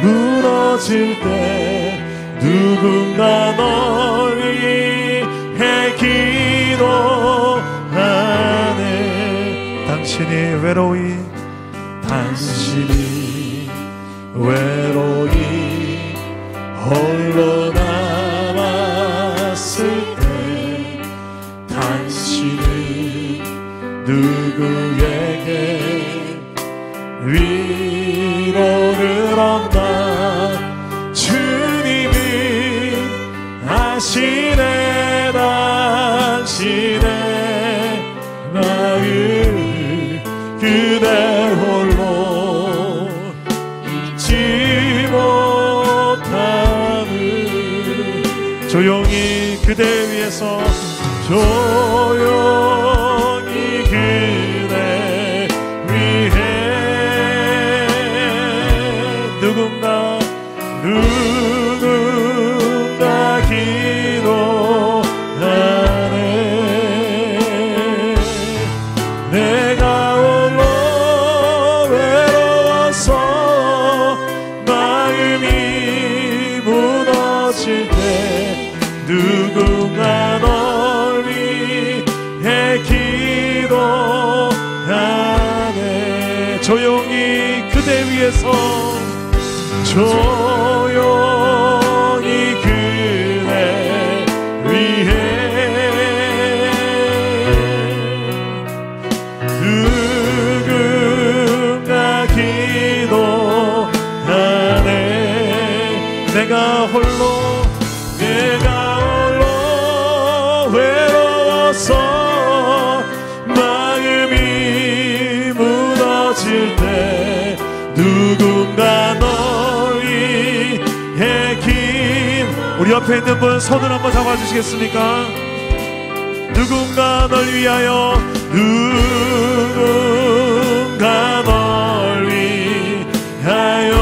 무너질 때 누군가 널 위해 기도하네. 당신이 외로이 홀로 남았을 때 당신은 누구에게 위로를 얻나. 주님은 아시네 당신의 마음 그대 홀로 잊지 못함을. 조용히 그대 위에서 조용히 그대 위해 누군가 기도하네. 내가 홀로 외로워서 마음이 무너질 때 누군가 널 위해 기도하네. 조용히 그대 위에서 조용히 그대 위해 누군가 기도하네. 내가 홀로 외로워서 마음이 무너질 때 누군가 널 위해 우리 옆에 있는 분 손을 한번 잡아주시겠습니까? 누군가 널 위하여, 누군가 널 위하여,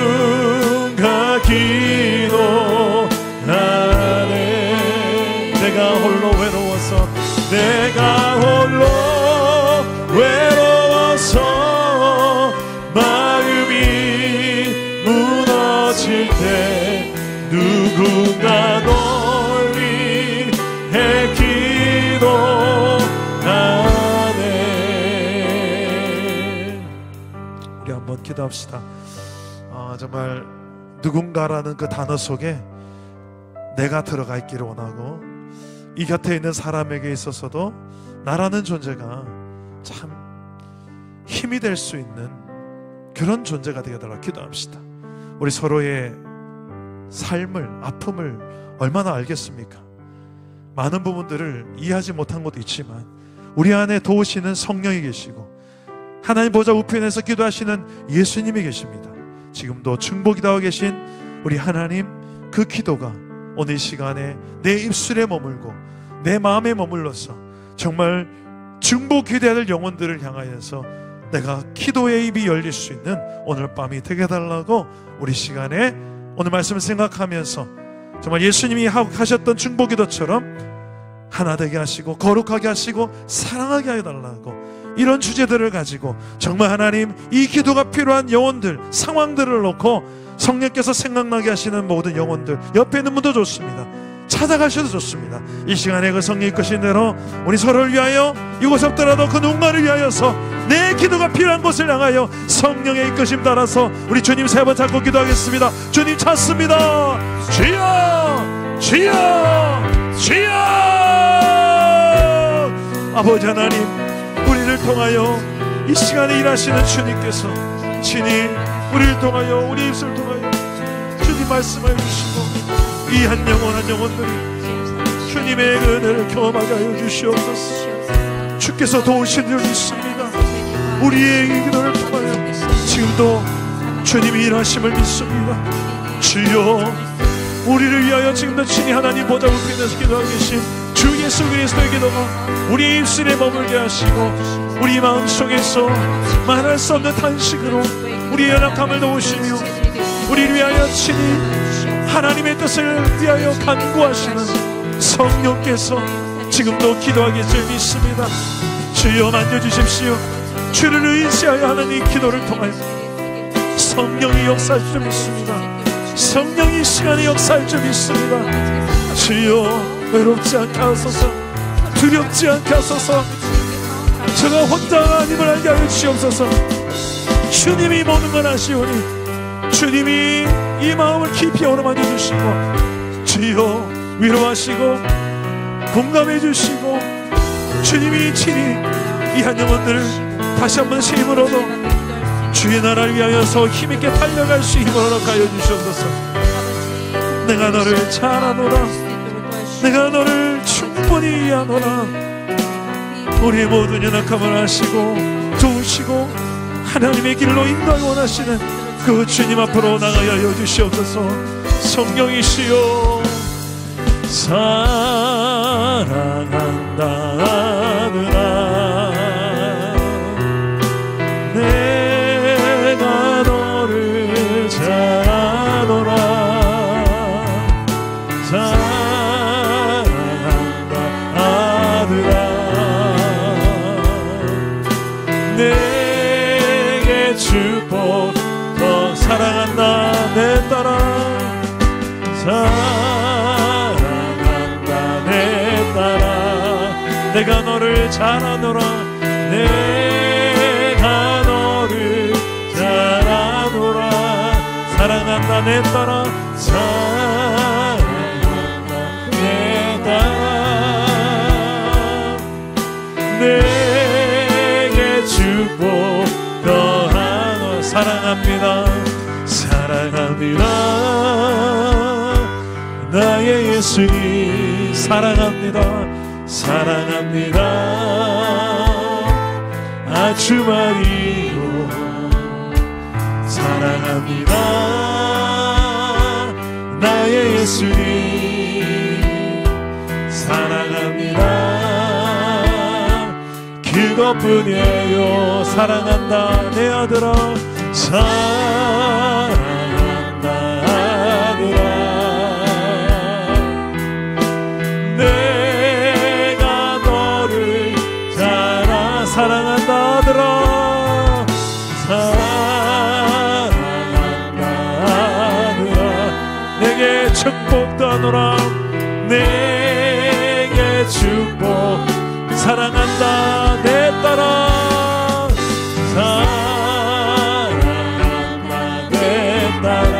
누군가 기도하네. 내가 홀로 외로워서, 내가 홀로 외로워서 마음이 무너질 때 누군가 널 위해 기도하네. 우리 한번 기도합시다. 정말 누군가라는 그 단어 속에 내가 들어가 있기를 원하고, 이 곁에 있는 사람에게 있어서도 나라는 존재가 참 힘이 될 수 있는 그런 존재가 되게 달라 기도합시다. 우리 서로의 삶을, 아픔을 얼마나 알겠습니까? 많은 부분들을 이해하지 못한 것도 있지만 우리 안에 도우시는 성령이 계시고 하나님 보좌 우편에서 기도하시는 예수님이 계십니다. 지금도 중보기도하고 계신 우리 하나님, 그 기도가 오늘 이 시간에 내 입술에 머물고 내 마음에 머물러서 정말 중보기도해야 될 영혼들을 향하여서 내가 기도의 입이 열릴 수 있는 오늘 밤이 되게 해달라고 우리 시간에 오늘 말씀을 생각하면서 정말 예수님이 하셨던 중보기도처럼 하나 되게 하시고 거룩하게 하시고 사랑하게 해달라고 이런 주제들을 가지고 정말 하나님, 이 기도가 필요한 영혼들, 상황들을 놓고 성령께서 생각나게 하시는 모든 영혼들, 옆에 있는 분도 좋습니다. 찾아가셔도 좋습니다. 이 시간에 그 성령 이끄신 대로 우리 서로를 위하여, 이곳 없더라도 그 누군가를 위하여서 내 기도가 필요한 곳을 향하여 성령의 이끄심 따라서 우리 주님 세 번 잡고 기도하겠습니다. 주님 찾습니다. 주여, 주여, 주여. 아버지 하나님, 우리를 통하여 이 시간에 일하시는 주님께서 친히 우리를 통하여, 우리 입술을 통하여 주님 말씀하여 주시고 이 한 영혼 한 영혼들이 주님의 은혜를 경험하게 하여 주시옵소서. 주께서 도우신 줄 믿습니다. 우리의 이 기도를 통하여 지금도 주님이 일하심을 믿습니다. 주여, 우리를 위하여 지금도 친히 하나님 보좌 우편에서 기도하고 계신 주 예수 그리스도의 기도가 우리 입술에 머물게 하시고 우리 마음속에서 말할 수 없는 탄식으로 우리의 연약함을 도우시며 우리를 위하여 친히 하나님의 뜻을 위하여 간구하시는 성령께서 지금도 기도하게 줄 믿습니다. 주여, 만져주십시오. 주를 의지하여 하는 이 기도를 통하여 성령이 역사할 줄 믿습니다. 성령이 시간에 역사할 줄 믿습니다. 주여, 외롭지 않게 하소서. 두렵지 않게 하소서. 제가 혼자가 아님을 알게 하여 주시옵소서. 주님이 모든 걸 아시오니 주님이 이 마음을 깊이 어루만져 주시고 주여, 위로하시고 공감해 주시고 주님이 친히 이 한 영혼들을 다시 한번 새 힘을 얻어 주의 나라를 위하여서 힘있게 달려갈 수 힘을 허락하여 주시옵소서. 내가 너를 잘 아노라. 내가 너를 충분히 이해하노라. 우리의 모든 연약함을 아시고 도우시고 하나님의 길로 인도하기 원하시는 그 주님 앞으로 나가여 주시옵소서. 성령이시여, 사랑한다 아들아, 내가 너를 잘 아노라. 사랑한다 아들아, 내게 축복 더 사랑한다 내 딸아. 사랑한다 내 딸아, 내가 너를 잘 아노라. 내가 너를 잘 아노라. 사랑한다 내 딸아. 사랑한다 내 딸아, 내게 축복 더하노. 사랑합니다. 사랑합니다. 나의 예수님 사랑합니다. 사랑합니다. 아주 많이요. 사랑합니다. 나의 예수님 사랑합니다. 그것뿐이에요. 사랑한다 내 아들아. 사랑한다 아들아, 내가 너를 잘 사랑한다 아들아. 사랑한다 아들아, 내게 축복도 하노라. 내게 축복. 사랑한다 내 딸아. 사랑한다 내 딸아,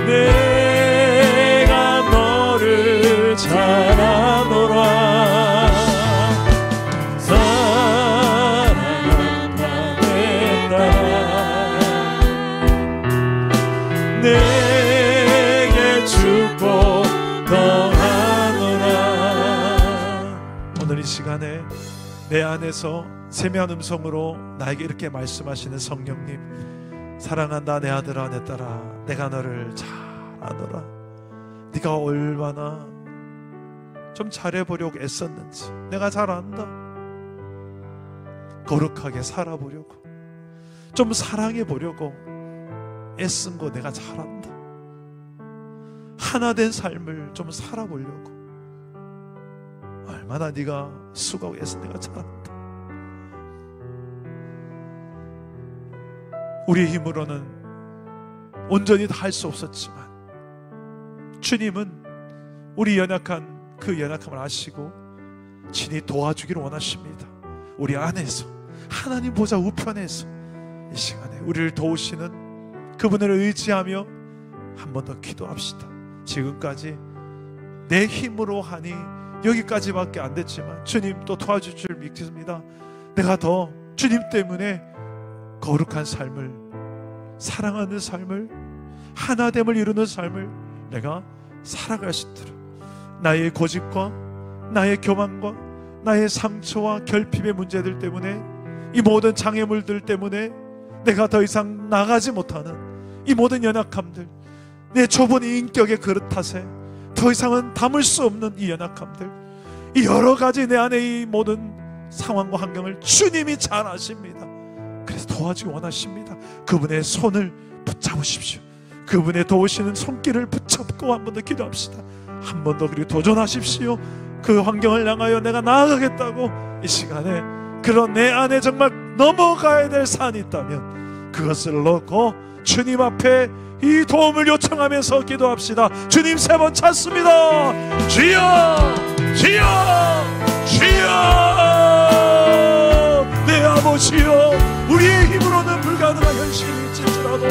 내가 너를 잘 아노라. 사랑한다 내 딸아, 내게 축복 더하노라. 오늘 이 시간에 내 안에서 세미한 음성으로 나에게 이렇게 말씀하시는 성령님, 사랑한다 내 아들아 내 딸아, 내가 너를 잘 아노라. 네가 얼마나 좀 잘해보려고 애썼는지 내가 잘 안다. 거룩하게 살아보려고, 좀 사랑해보려고 애쓴 거 내가 잘 안다. 하나 된 삶을 좀 살아보려고 얼마나 네가 수고하고 애쓴 내가 잘 안다. 우리의 힘으로는 온전히 다 할 수 없었지만 주님은 우리 연약한 그 연약함을 아시고 친히 도와주기를 원하십니다. 우리 안에서 하나님 보좌 우편에서 이 시간에 우리를 도우시는 그분을 의지하며 한 번 더 기도합시다. 지금까지 내 힘으로 하니 여기까지밖에 안 됐지만 주님 또 도와줄 줄 믿습니다. 내가 더 주님 때문에 거룩한 삶을, 사랑하는 삶을, 하나됨을 이루는 삶을 내가 살아갈 수 있도록 나의 고집과 나의 교만과 나의 상처와 결핍의 문제들 때문에 이 모든 장애물들 때문에 내가 더 이상 나가지 못하는 이 모든 연약함들, 내 좁은 인격의 그릇 탓에 더 이상은 담을 수 없는 이 연약함들, 이 여러 가지 내 안에 이 모든 상황과 환경을 주님이 잘 아십니다. 그래서 도와주기 원하십니다. 그분의 손을 붙잡으십시오. 그분의 도우시는 손길을 붙잡고 한 번 더 기도합시다. 한 번 더 그리고 도전하십시오. 그 환경을 향하여 내가 나아가겠다고 이 시간에 그런 내 안에 정말 넘어가야 될 산이 있다면 그것을 놓고 주님 앞에 이 도움을 요청하면서 기도합시다. 주님 3번 찾습니다. 주여, 주여, 주여, 내 아버지여, 우리의 힘으로는 불가능한 현실이 있을지라도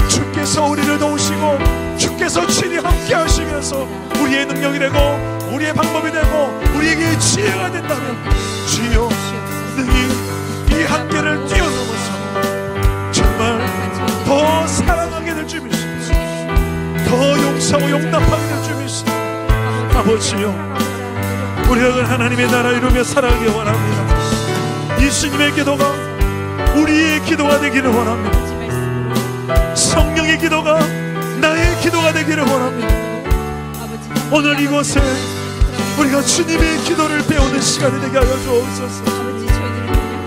주께서 우리를 도우시고 주께서 친히 함께 하시면서 우리의 능력이 되고 우리의 방법이 되고 우리에게 지혜가 된다면 주여, 능히 이 한계를 뛰어넘어서 정말 더 사랑하게 될 주님이시다. 더 용서하고 용납하게 될 주님이시다. 아버지요, 우리가 하나님의 나라 이루며 살아가기 원합니다. 예수님의 기도가 우리의 기도가 되기를 원합니다. 성령의 기도가 나의 기도가 되기를 원합니다. 오늘 이곳에 우리가 주님의 기도를 배우는 시간이 되게 하여 주옵소서.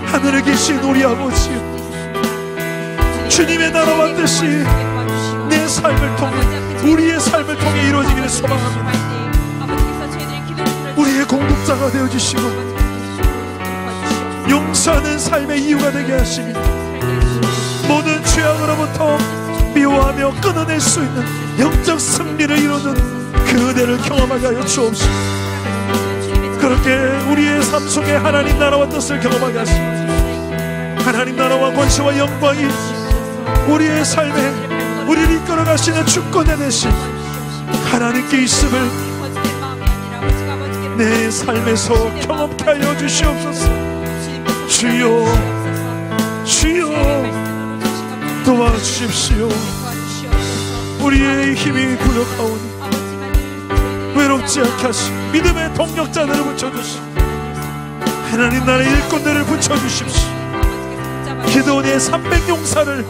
하늘에 계신 우리 아버지, 주님의 나라와 뜻이 내 삶을 통해 우리의 삶을 통해 이루어지기를 소망합니다. 우리의 공급자가 되어주시고 용서하는 삶의 이유가 되게 하시니 모든 죄악으로부터 미워하며 끊어낼 수 있는 영적 승리를 이루는 그 은혜를 경험하게 하여 주옵시고 그렇게 우리의 삶 속에 하나님 나라와 뜻을 경험하게 하시고 하나님 나라와 권세와 영광이 우리의 삶에 우리를 이끌어 가시는 주권에 대신 하나님께 있음을 내 삶에서 경험케 하여 주시옵소서. 주여, 주여, 도와주십시오. 우리의 힘이 부족하오니 외롭지 않게 하시고 믿음의 동력자들을 붙여주시고 하나님 나라의 일꾼들을 붙여주십시오. 기도원의 300용사를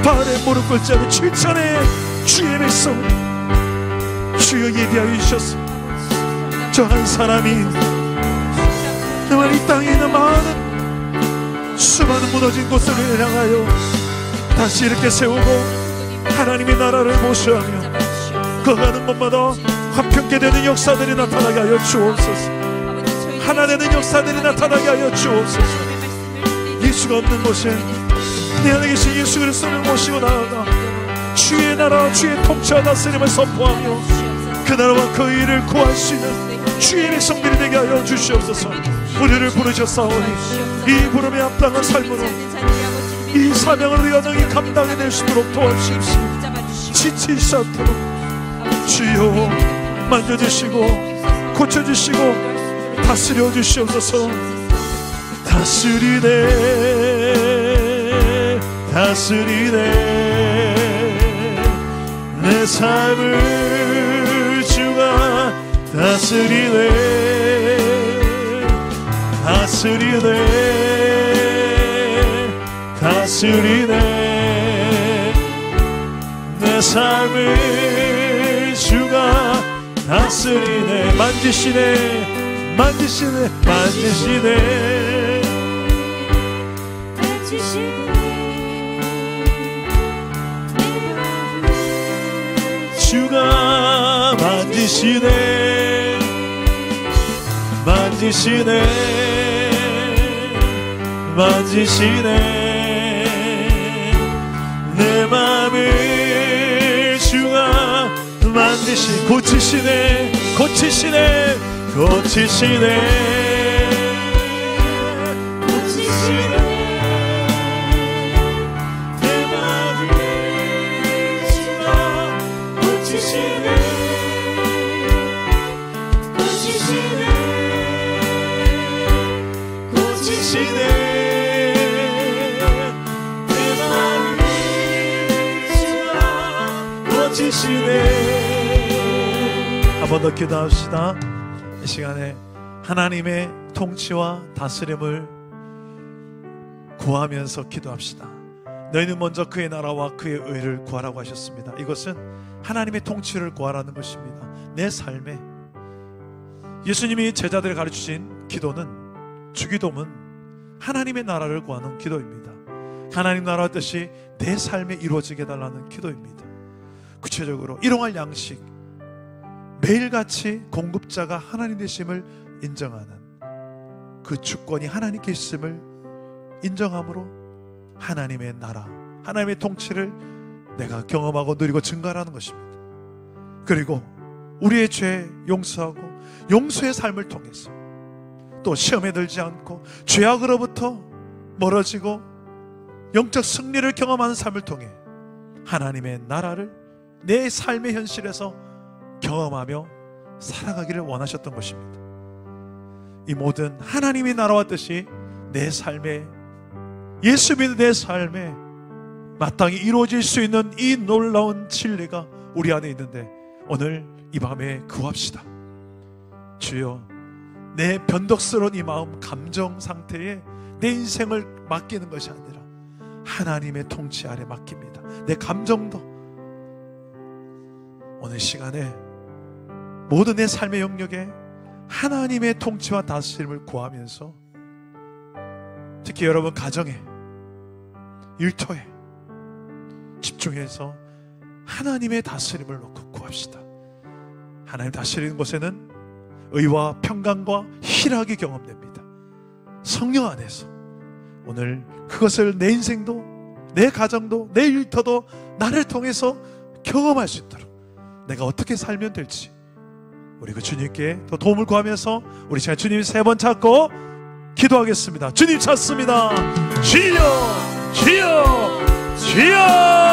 발에 무릎 꿇지 않은 7천의 주의 백성 주여 예비하여 주셨습니다. 저 한 사람이 정말 이 땅에 있는 많은 수많은 무너진 곳을 향하여 다시 이렇게 세우고 하나님의 나라를 모셔하며 거가는 곳마다 화평케 되는 역사들이 나타나게 하여 주옵소서. 하나 되는 역사들이 나타나게 하여 주옵소서. 예수가 없는 곳에 내 안에 계신 예수 그리스도를 모시고 나아가 주의 나라 주의 통치와 다스림을 선포하며 그 나라와 그 일을 구할 수 있는 주의 백성들이 되게 하여 주시옵소서. 우리를 부르셨사오니 이 부름에 합당한 삶으로 이 사명을 우리가 능히 감당해낼 수 있도록 도와주십시오. 지치지 않도록 주여 만져주시고 고쳐주시고 다스려 주시옵소서. 다스리네 다스리네 내 삶을 주가 다스리네 다스리네 다스리네 내 삶을 주가 다스리네 만지시네 만지시네 만지시네 주가 만지시네 만지시네 만지시네 내 맘을 주가 만지시 고치시네 고치시네 고치시네 번 더 기도합시다. 이 시간에 하나님의 통치와 다스림을 구하면서 기도합시다. 너희는 먼저 그의 나라와 그의 의를 구하라고 하셨습니다. 이것은 하나님의 통치를 구하라는 것입니다. 내 삶에 예수님이 제자들을 가르치신 기도는, 주기도는 하나님의 나라를 구하는 기도입니다. 하나님 나라의 뜻이 내 삶에 이루어지게 해달라는 기도입니다. 구체적으로 일용할 양식, 매일같이 공급자가 하나님 되심을 인정하는 그 주권이 하나님께 있음을 인정함으로 하나님의 나라, 하나님의 통치를 내가 경험하고 누리고 증가하는 것입니다. 그리고 우리의 죄 용서하고 용서의 삶을 통해서 또 시험에 들지 않고 죄악으로부터 멀어지고 영적 승리를 경험하는 삶을 통해 하나님의 나라를 내 삶의 현실에서 경험하며 살아가기를 원하셨던 것입니다. 이 모든 하나님의 나라와 뜻이 내 삶에, 예수 믿는 내 삶에 마땅히 이루어질 수 있는 이 놀라운 진리가 우리 안에 있는데, 오늘 이 밤에 구합시다. 주여, 내 변덕스러운 이 마음, 감정 상태에 내 인생을 맡기는 것이 아니라 하나님의 통치 아래 맡깁니다. 내 감정도 오늘 시간에 모든 내 삶의 영역에 하나님의 통치와 다스림을 구하면서, 특히 여러분 가정에, 일터에 집중해서 하나님의 다스림을 놓고 구합시다. 하나님 다스리는 곳에는 의와 평강과 희락이 경험됩니다. 성령 안에서 오늘 그것을 내 인생도, 내 가정도, 내 일터도 나를 통해서 경험할 수 있도록 내가 어떻게 살면 될지, 우리 그 주님께 더 도움을 구하면서 우리 시간 주님 세 번 찾고 기도하겠습니다. 주님 찾습니다. 주여, 주여, 주여.